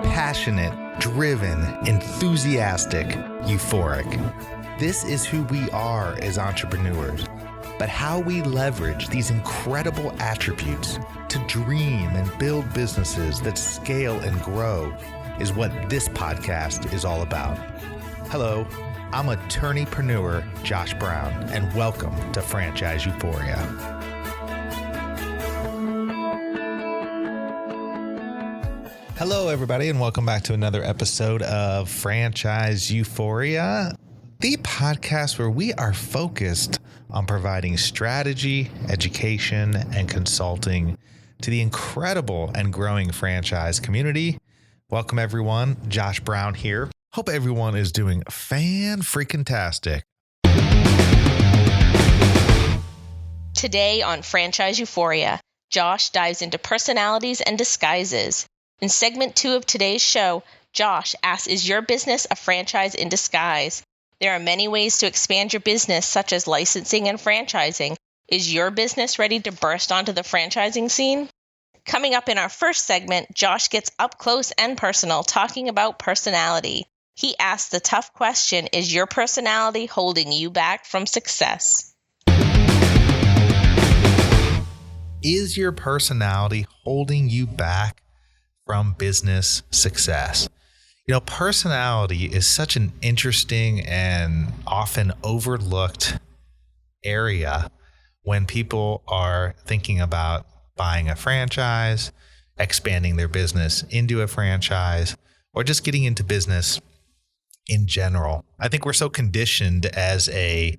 Passionate, driven, enthusiastic, euphoric. This is who we are as entrepreneurs. But how we leverage these incredible attributes to dream and build businesses that scale and grow is what this podcast is all about. Hello, I'm attorneypreneur Josh Brown, and welcome to Franchise Euphoria. Hello, everybody, and welcome back to another episode of Franchise Euphoria, the podcast where we are focused on providing strategy, education, and consulting to the incredible and growing franchise community. Welcome, everyone. Josh Brown here. Hope everyone is doing fan-freaking-tastic. Today on Franchise Euphoria, Josh dives into personalities and disguises. In segment 2 of today's show, Josh asks, is your business a franchise in disguise? There are many ways to expand your business, such as licensing and franchising. Is your business ready to burst onto the franchising scene? Coming up in our first segment, Josh gets up close and personal, talking about personality. He asks the tough question, is your personality holding you back from success? Is your personality holding you back from business success? You know, personality is such an interesting and often overlooked area when people are thinking about buying a franchise, expanding their business into a franchise, or just getting into business in general. I think we're so conditioned as a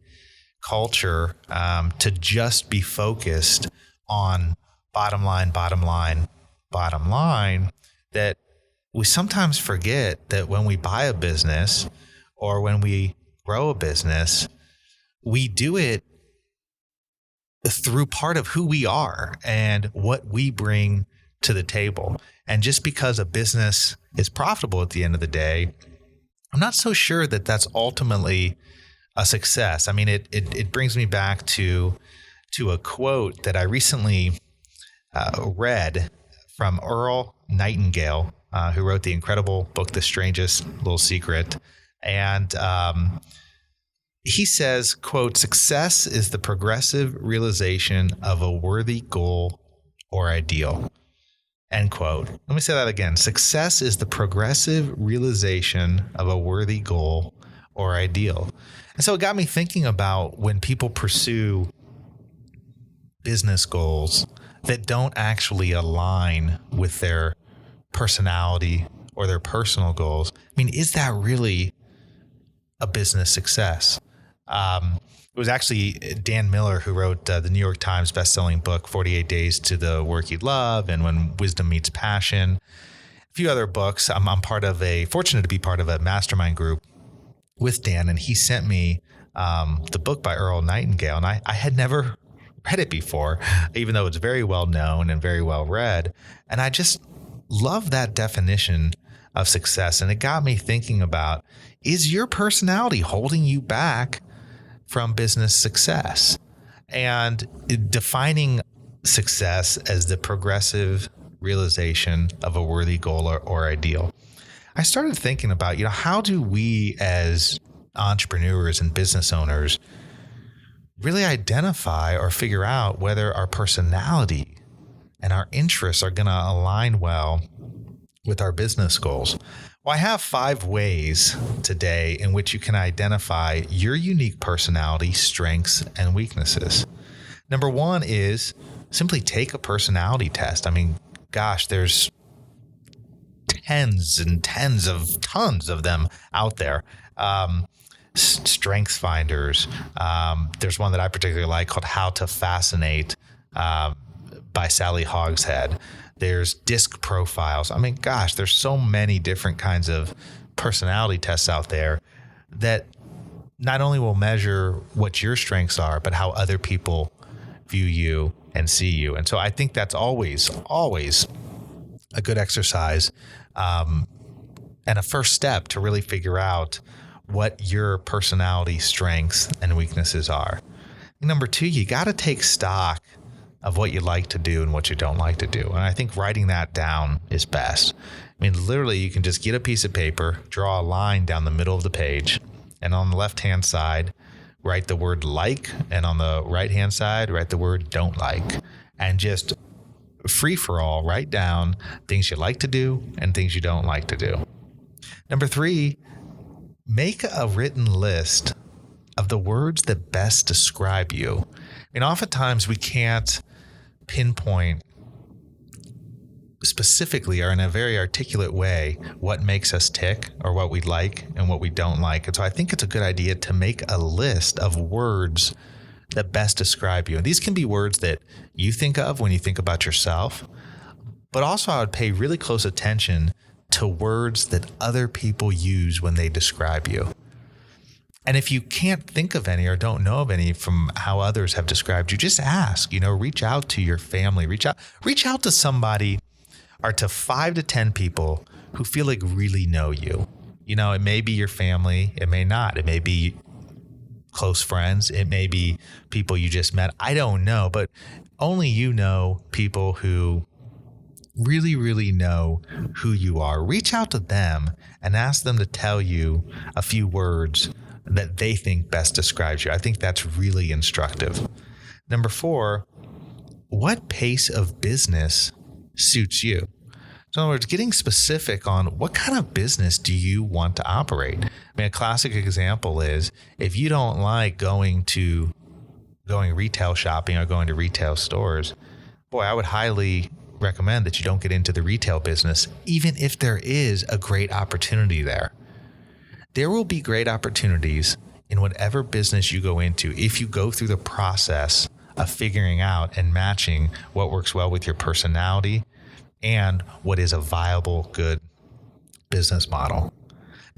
culture to just be focused on bottom line, that we sometimes forget that when we buy a business or when we grow a business, we do it through part of who we are and what we bring to the table. And just because a business is profitable at the end of the day, I'm not so sure that that's ultimately a success. I mean, it brings me back to a quote that I recently read from Earl Nightingale, who wrote the incredible book, The Strangest Little Secret. And he says, quote, "Success is the progressive realization of a worthy goal or ideal." End quote. Let me say that again. Success is the progressive realization of a worthy goal or ideal. And so it got me thinking about when people pursue business goals that don't actually align with their personality or their personal goals. I mean, is that really a business success? It was actually Dan Miller who wrote the New York Times bestselling book, 48 Days to the Work You Love and When Wisdom Meets Passion. A few other books. I'm fortunate to be part of a mastermind group with Dan, and he sent me the book by Earl Nightingale, and I had never read it before, even though it's very well known and very well read. And I just love that definition of success. And it got me thinking about, is your personality holding you back from business success? And defining success as the progressive realization of a worthy goal or ideal. I started thinking about, how do we as entrepreneurs and business owners really identify or figure out whether our personality and our interests are going to align well with our business goals? Well, I have 5 ways today in which you can identify your unique personality, strengths, and weaknesses. Number 1 is simply take a personality test. I mean, gosh, there's tons of them out there. Strengths finders. There's one that I particularly like called How to Fascinate by Sally Hogshead. There's disc profiles. I mean, gosh, there's so many different kinds of personality tests out there that not only will measure what your strengths are, but how other people view you and see you. And so I think that's always a good exercise and a first step to really figure out what your personality strengths and weaknesses are. Number 2, you got to take stock of what you like to do and what you don't like to do. And I think writing that down is best. I mean, literally, you can just get a piece of paper, draw a line down the middle of the page, and on the left-hand side, write the word like, and on the right-hand side, write the word don't like. And just free for all, write down things you like to do and things you don't like to do. Number 3, make a written list of the words that best describe you. I mean, oftentimes we can't pinpoint specifically or in a very articulate way what makes us tick or what we like and what we don't like. And so I think it's a good idea to make a list of words that best describe you. And these can be words that you think of when you think about yourself, but also I would pay really close attention to words that other people use when they describe you. And if you can't think of any or don't know of any from how others have described you, just ask, reach out to your family, reach out to somebody or to 5 to 10 people who feel like really know you. It may be your family. It may not. It may be close friends. It may be people you just met. I don't know, but only people who really, really know who you are. Reach out to them and ask them to tell you a few words that they think best describes you. I think that's really instructive. Number 4, what pace of business suits you? So in other words, getting specific on what kind of business do you want to operate? I mean, a classic example is if you don't like going retail shopping or going to retail stores, boy, I would highly recommend that you don't get into the retail business, even if there is a great opportunity there. There will be great opportunities in whatever business you go into if you go through the process of figuring out and matching what works well with your personality and what is a viable, good business model.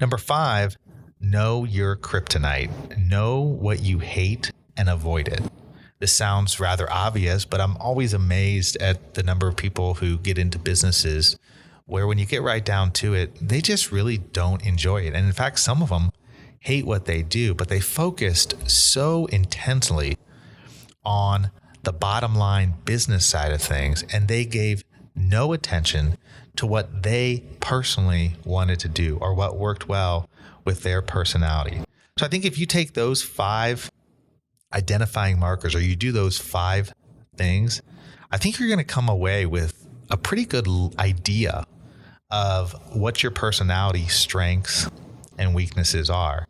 Number 5, know your kryptonite. Know what you hate and avoid it. This sounds rather obvious, but I'm always amazed at the number of people who get into businesses where when you get right down to it, they just really don't enjoy it. And in fact, some of them hate what they do, but they focused so intensely on the bottom line business side of things, and they gave no attention to what they personally wanted to do or what worked well with their personality. So I think if you take those 5 identifying markers or you do those 5 things, I think you're going to come away with a pretty good idea of what your personality strengths and weaknesses are.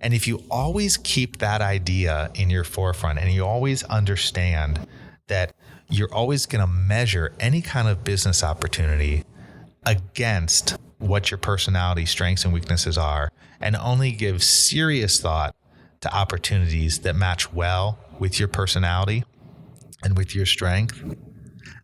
And if you always keep that idea in your forefront and you always understand that you're always going to measure any kind of business opportunity against what your personality strengths and weaknesses are and only give serious thought to opportunities that match well with your personality and with your strength,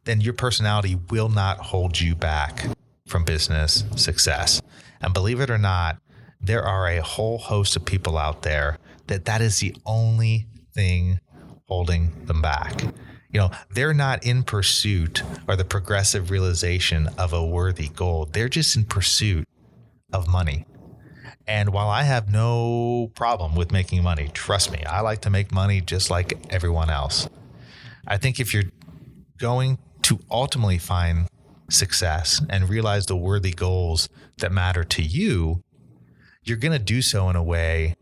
then your personality will not hold you back from business success. And believe it or not, there are a whole host of people out there that is the only thing holding them back. They're not in pursuit or the progressive realization of a worthy goal. They're just in pursuit of money. And while I have no problem with making money, trust me, I like to make money just like everyone else. I think if you're going to ultimately find success and realize the worthy goals that matter to you, you're going to do so in a way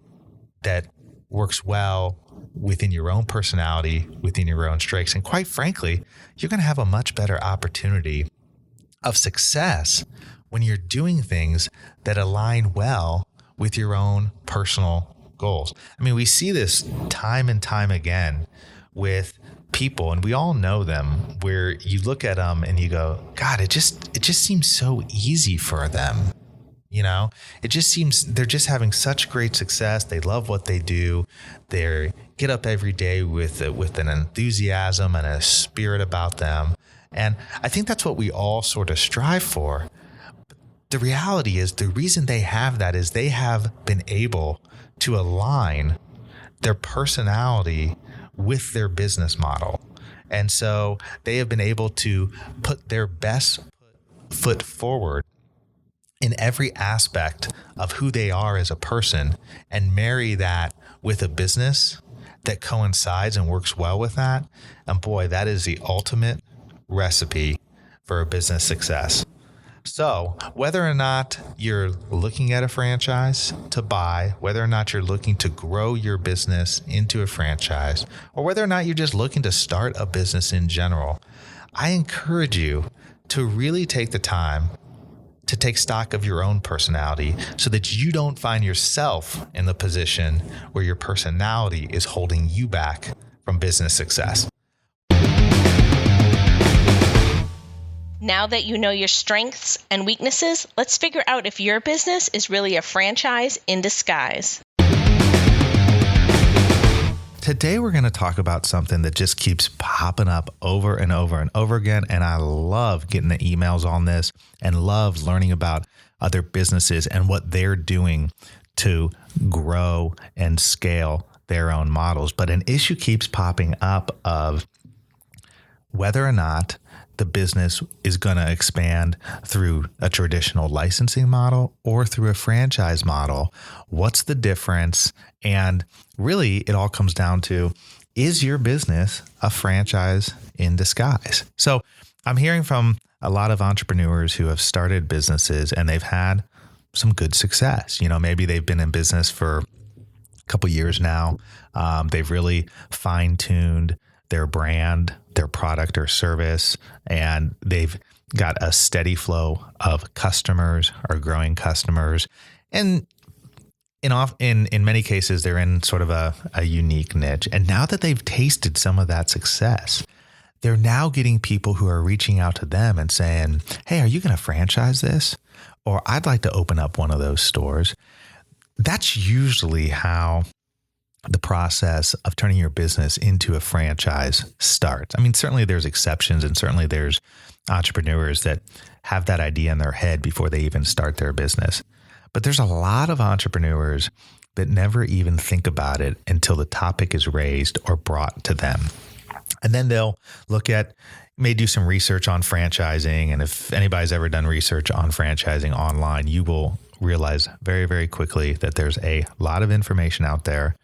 that works well within your own personality, within your own strengths. And quite frankly, you're going to have a much better opportunity of success when you're doing things that align well with your own personal goals. I mean, we see this time and time again with people, and we all know them, where you look at them and you go, God, it just seems so easy for them. It just seems they're just having such great success. They love what they do. They get up every day with an enthusiasm and a spirit about them. And I think that's what we all sort of strive for. But the reality is the reason they have that is they have been able to align their personality with their business model. And so they have been able to put their best foot forward in every aspect of who they are as a person and marry that with a business that coincides and works well with that. And boy, that is the ultimate recipe for a business success. So whether or not you're looking at a franchise to buy, whether or not you're looking to grow your business into a franchise, or whether or not you're just looking to start a business in general, I encourage you to really take the time to take stock of your own personality so that you don't find yourself in the position where your personality is holding you back from business success. Now that you know your strengths and weaknesses, let's figure out if your business is really a franchise in disguise. Today, we're going to talk about something that just keeps popping up over and over and over again. And I love getting the emails on this and love learning about other businesses and what they're doing to grow and scale their own models. But an issue keeps popping up of whether or not the business is going to expand through a traditional licensing model or through a franchise model. What's the difference? And really, it all comes down to, is your business a franchise in disguise? So I'm hearing from a lot of entrepreneurs who have started businesses and they've had some good success. You know, maybe they've been in business for a couple years now. They've really fine-tuned their brand, their product or service, and they've got a steady flow of customers or growing customers. And in many cases, they're in sort of a unique niche. And now that they've tasted some of that success, they're now getting people who are reaching out to them and saying, hey, are you going to franchise this? Or I'd like to open up one of those stores. That's usually how the process of turning your business into a franchise starts. I mean, certainly there's exceptions, and certainly there's entrepreneurs that have that idea in their head before they even start their business. But there's a lot of entrepreneurs that never even think about it until the topic is raised or brought to them. And then they'll may do some research on franchising. And if anybody's ever done research on franchising online, you will realize very, very quickly that there's a lot of information out there,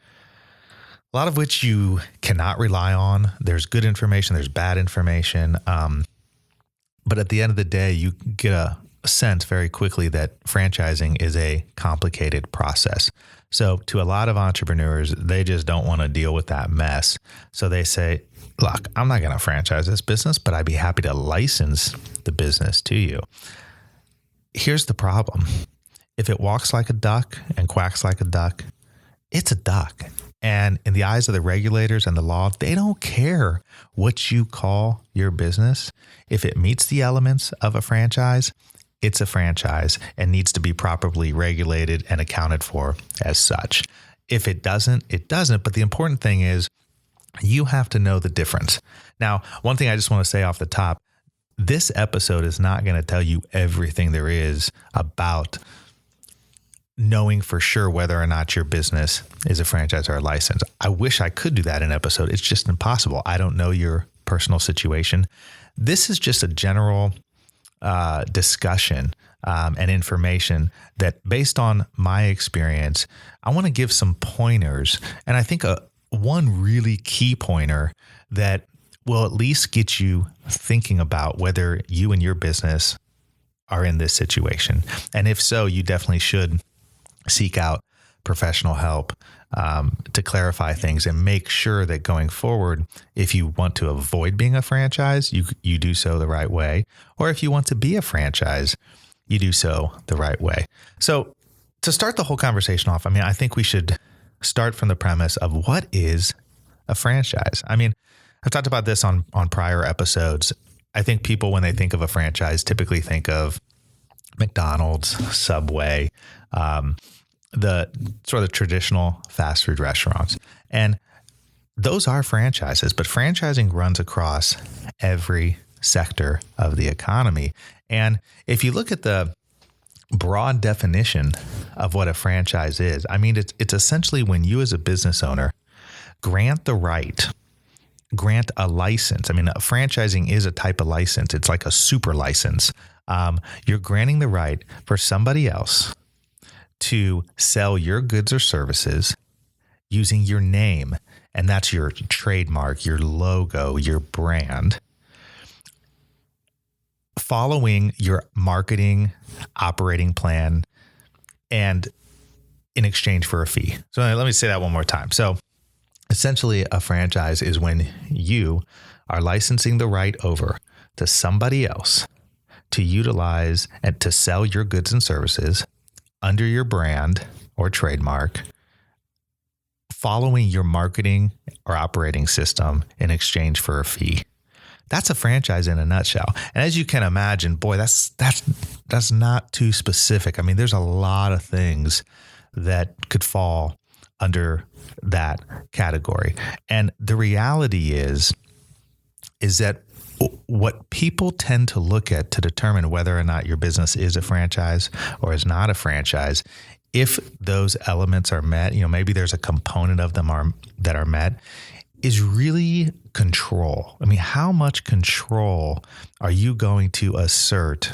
a lot of which you cannot rely on. There's good information, there's bad information. But at the end of the day, you get a sense very quickly that franchising is a complicated process. So to a lot of entrepreneurs, they just don't want to deal with that mess. So they say, look, I'm not going to franchise this business, but I'd be happy to license the business to you. Here's the problem. If it walks like a duck and quacks like a duck, it's a duck. And in the eyes of the regulators and the law, they don't care what you call your business. If it meets the elements of a franchise, it's a franchise and needs to be properly regulated and accounted for as such. If it doesn't, it doesn't. But the important thing is you have to know the difference. Now, one thing I just want to say off the top, this episode is not going to tell you everything there is about knowing for sure whether or not your business is a franchise or a license. I wish I could do that in an episode. It's just impossible. I don't know your personal situation. This is just a general discussion and information that, based on my experience, I want to give some pointers. And I think one really key pointer that will at least get you thinking about whether you and your business are in this situation. And if so, you definitely should seek out professional help to clarify things and make sure that going forward, if you want to avoid being a franchise, you do so the right way. Or if you want to be a franchise, you do so the right way. So to start the whole conversation off, I think we should start from the premise of what is a franchise. I've talked about this on prior episodes. I think people, when they think of a franchise, typically think of McDonald's, Subway, the sort of traditional fast food restaurants. And those are franchises, but franchising runs across every sector of the economy. And if you look at the broad definition of what a franchise is, it's essentially when you as a business owner grant a license. Franchising is a type of license. It's like a super license. You're granting the right for somebody else to sell your goods or services using your name and that's your trademark, your logo, your brand, following your marketing operating plan and in exchange for a fee. So let me say that one more time. So essentially, a franchise is when you are licensing the right over to somebody else to utilize and to sell your goods and services under your brand or trademark, following your marketing or operating system in exchange for a fee. That's a franchise in a nutshell. And as you can imagine, boy, that's not too specific. I mean, there's a lot of things that could fall under that category. And the reality is that what people tend to look at to determine whether or not your business is a franchise or is not a franchise, if those elements are met, maybe there's a component of them that are met, is really control. I mean, how much control are you going to assert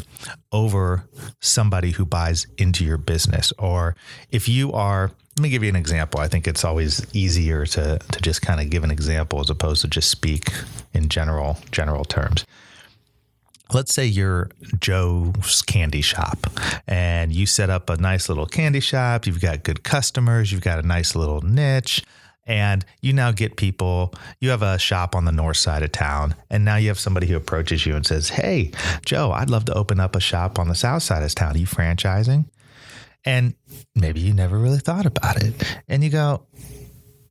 over somebody who buys into your business? Or if you are, let me give you an example. I think it's always easier to just kind of give an example as opposed to just speak in general terms. Let's say you're Joe's Candy Shop and you set up a nice little candy shop. You've got good customers. You've got a nice little niche. And you now get people, you have a shop on the north side of town, and now you have somebody who approaches you and says, "Hey, Joe, I'd love to open up a shop on the south side of town. Are you franchising?" And maybe you never really thought about it. And you go,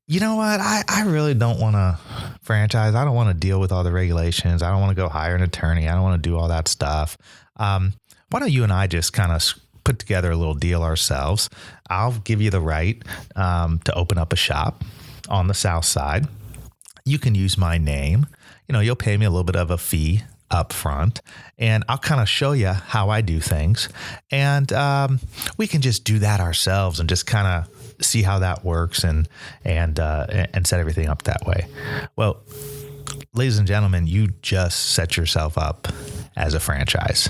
"You know what? I really don't want to franchise. I don't want to deal with all the regulations. I don't want to go hire an attorney. I don't want to do all that stuff. Why don't you and I just kind of put together a little deal ourselves? I'll give you the right to open up a shop on the south side. You can use my name. You'll pay me a little bit of a fee up front, and I'll kind of show you how I do things. And we can just do that ourselves and just kind of see how that works and set everything up that way." Well, ladies and gentlemen, you just set yourself up as a franchise.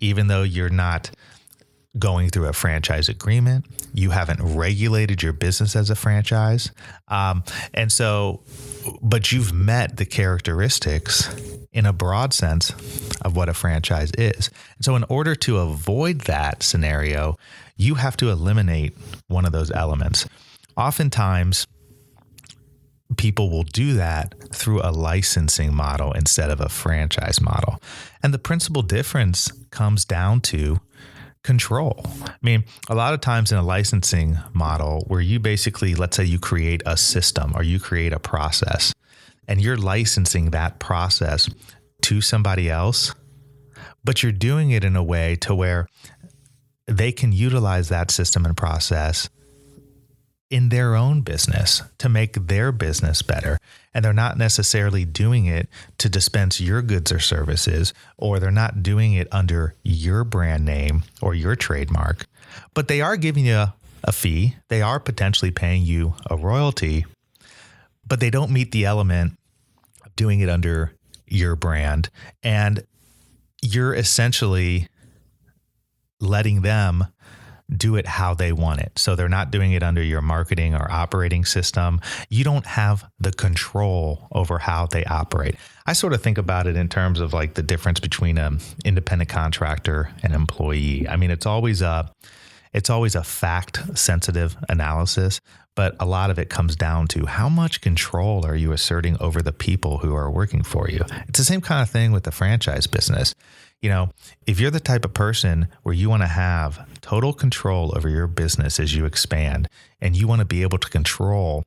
Even though you're not going through a franchise agreement, you haven't regulated your business as a franchise. But you've met the characteristics in a broad sense of what a franchise is. And so in order to avoid that scenario, you have to eliminate one of those elements. Oftentimes, people will do that through a licensing model instead of a franchise model. And the principal difference comes down to control. I mean, a lot of times in a licensing model where you basically, let's say you create a system or you create a process and you're licensing that process to somebody else, but you're doing it in a way to where they can utilize that system and process in their own business to make their business better. And they're not necessarily doing it to dispense your goods or services, or they're not doing it under your brand name or your trademark, but they are giving you a fee. They are potentially paying you a royalty, but they don't meet the element of doing it under your brand. And you're essentially letting them do it how they want it. So they're not doing it under your marketing or operating system. You don't have the control over how they operate. I sort of think about it in terms of like the difference between an independent contractor and employee. I mean, it's always a fact sensitive analysis, but a lot of it comes down to how much control are you asserting over the people who are working for you. It's the same kind of thing with the franchise business. If you're the type of person where you want to have total control over your business as you expand, and you want to be able to control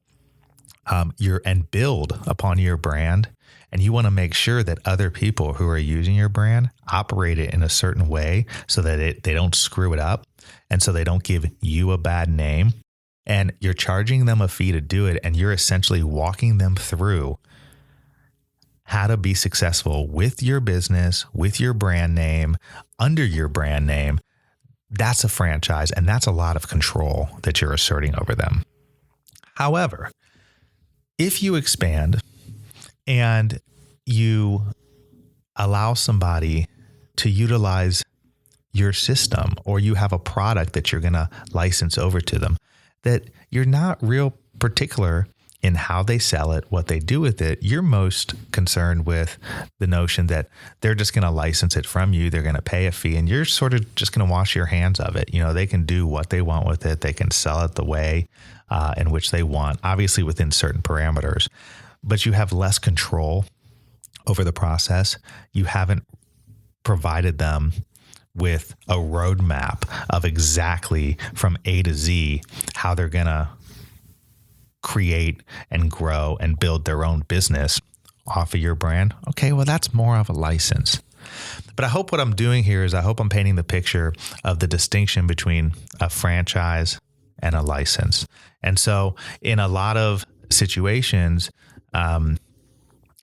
and build upon your brand, and you want to make sure that other people who are using your brand operate it in a certain way so that they don't screw it up, and so they don't give you a bad name, and you're charging them a fee to do it, and you're essentially walking them through how to be successful with your business, with your brand name, under your brand name. That's a franchise, and that's a lot of control that you're asserting over them. However, if you expand and you allow somebody to utilize your system, or you have a product that you're going to license over to them, that you're not real particular in how they sell it, what they do with it. You're most concerned with the notion that they're just going to license it from you. They're going to pay a fee and you're sort of just going to wash your hands of it. They can do what they want with it. They can sell it the way in which they want, obviously within certain parameters, but you have less control over the process. You haven't provided them with a roadmap of exactly from A to Z how they're going to create and grow and build their own business off of your brand. Okay, well, that's more of a license. But I hope what I'm doing here is I hope I'm painting the picture of the distinction between a franchise and a license. And so in a lot of situations,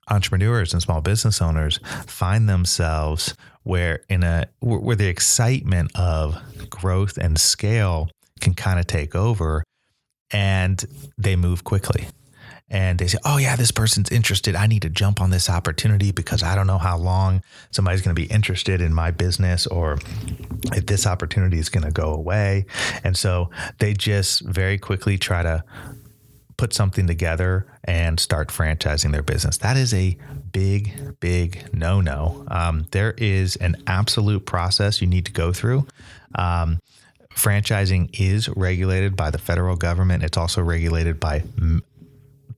entrepreneurs and small business owners find themselves where the excitement of growth and scale can kind of take over, and they move quickly. And they say, oh yeah, this person's interested. I need to jump on this opportunity because I don't know how long somebody's going to be interested in my business or if this opportunity is going to go away. And so they just very quickly try to put something together and start franchising their business. That is a big, big no-no. There is an absolute process you need to go through. Franchising is regulated by the federal government. It's also regulated by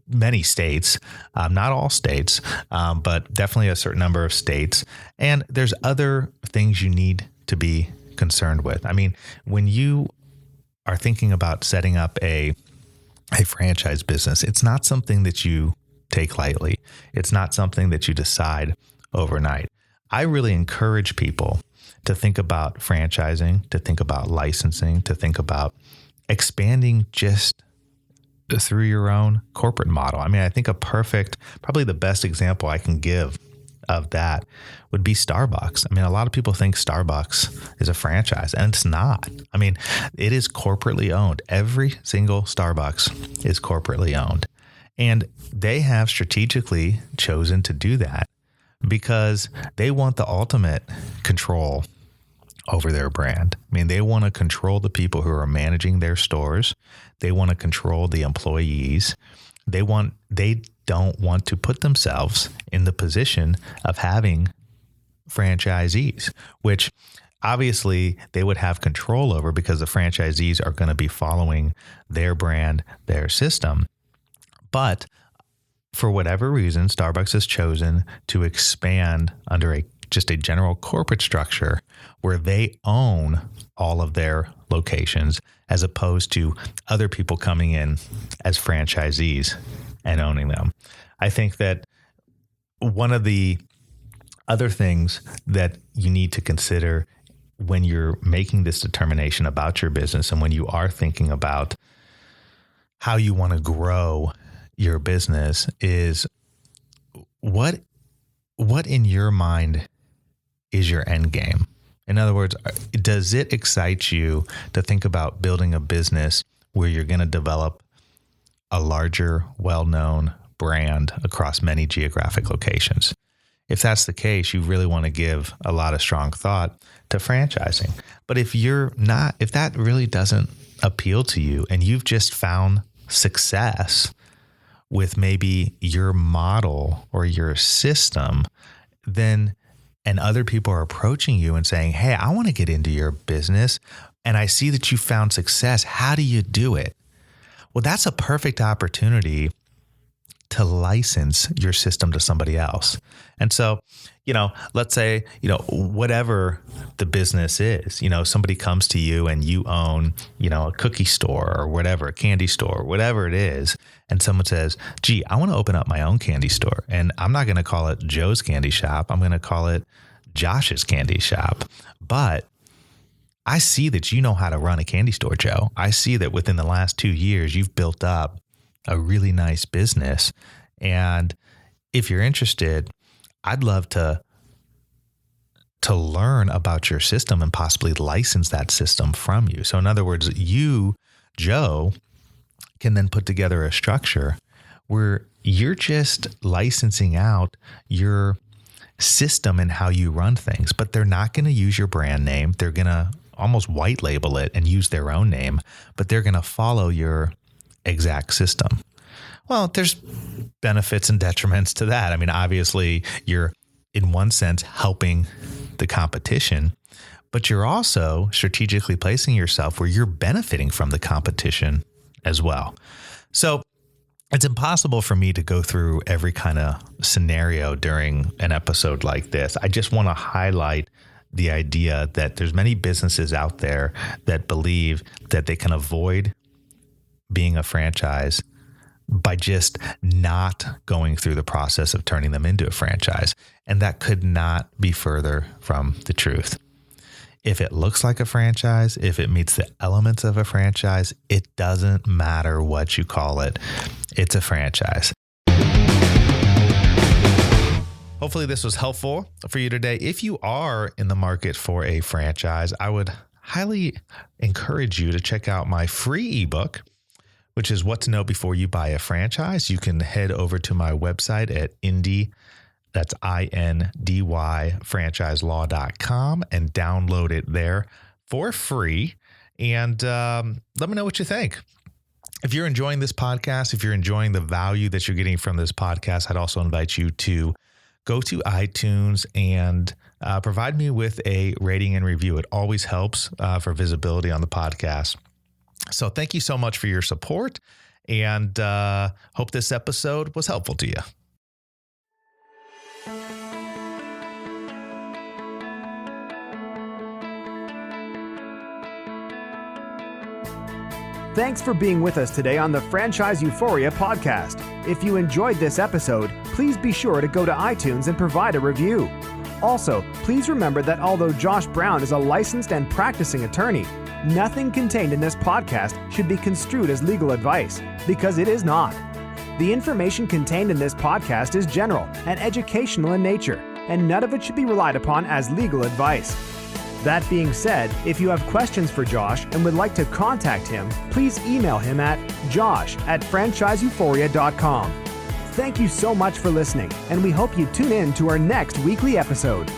many states, not all states, but definitely a certain number of states. And there's other things you need to be concerned with. I mean, when you are thinking about setting up a franchise business, it's not something that you take lightly. It's not something that you decide overnight. I really encourage people to think about franchising, to think about licensing, to think about expanding just through your own corporate model. I mean, I think probably the best example I can give of that would be Starbucks. I mean, a lot of people think Starbucks is a franchise, and it's not. I mean, it is corporately owned. Every single Starbucks is corporately owned. And they have strategically chosen to do that because they want the ultimate control over their brand. I mean, they want to control the people who are managing their stores. They want to control the employees. They don't want to put themselves in the position of having franchisees, which obviously they would have control over because the franchisees are going to be following their brand, their system. But for whatever reason, Starbucks has chosen to expand under just a general corporate structure where they own all of their locations as opposed to other people coming in as franchisees and owning them. I think that one of the other things that you need to consider when you're making this determination about your business and when you are thinking about how you want to grow your business is what in your mind is your end game? In other words, does it excite you to think about building a business where you're going to develop a larger, well-known brand across many geographic locations? If that's the case, you really want to give a lot of strong thought to franchising. But if that really doesn't appeal to you and you've just found success with maybe your model or your system, and other people are approaching you and saying, hey, I want to get into your business and I see that you found success. How do you do it? Well, that's a perfect opportunity to license your system to somebody else. And so, let's say, whatever the business is, somebody comes to you and you own, a cookie store or whatever, a candy store, whatever it is. And someone says, gee, I want to open up my own candy store. And I'm not going to call it Joe's Candy Shop. I'm going to call it Josh's Candy Shop. But I see that you know how to run a candy store, Joe. I see that within the last 2 years, you've built up a really nice business. And if you're interested, I'd love to learn about your system and possibly license that system from you. So in other words, you, Joe, can then put together a structure where you're just licensing out your system and how you run things, but they're not going to use your brand name. They're going to almost white label it and use their own name, but they're going to follow your exact system. Well, there's benefits and detriments to that. I mean, obviously, you're in one sense helping the competition, but you're also strategically placing yourself where you're benefiting from the competition as well. So it's impossible for me to go through every kind of scenario during an episode like this. I just want to highlight the idea that there's many businesses out there that believe that they can avoid being a franchise by just not going through the process of turning them into a franchise. And that could not be further from the truth. If it looks like a franchise, if it meets the elements of a franchise, it doesn't matter what you call it. It's a franchise. Hopefully this was helpful for you today. If you are in the market for a franchise, I would highly encourage you to check out my free ebook, which is What to Know Before You Buy a Franchise. You can head over to my website at that's INDY franchiselaw.com and download it there for free. And let me know what you think. If you're enjoying this podcast, if you're enjoying the value that you're getting from this podcast, I'd also invite you to go to iTunes and provide me with a rating and review. It always helps for visibility on the podcast. So thank you so much for your support, and hope this episode was helpful to you. Thanks for being with us today on the Franchise Euphoria podcast. If you enjoyed this episode, please be sure to go to iTunes and provide a review. Also, please remember that although Josh Brown is a licensed and practicing attorney, nothing contained in this podcast should be construed as legal advice, because it is not. The information contained in this podcast is general and educational in nature, and none of it should be relied upon as legal advice. That being said, if you have questions for Josh and would like to contact him, please email him at josh@franchiseeuphoria.com. Thank you so much for listening, and we hope you tune in to our next weekly episode.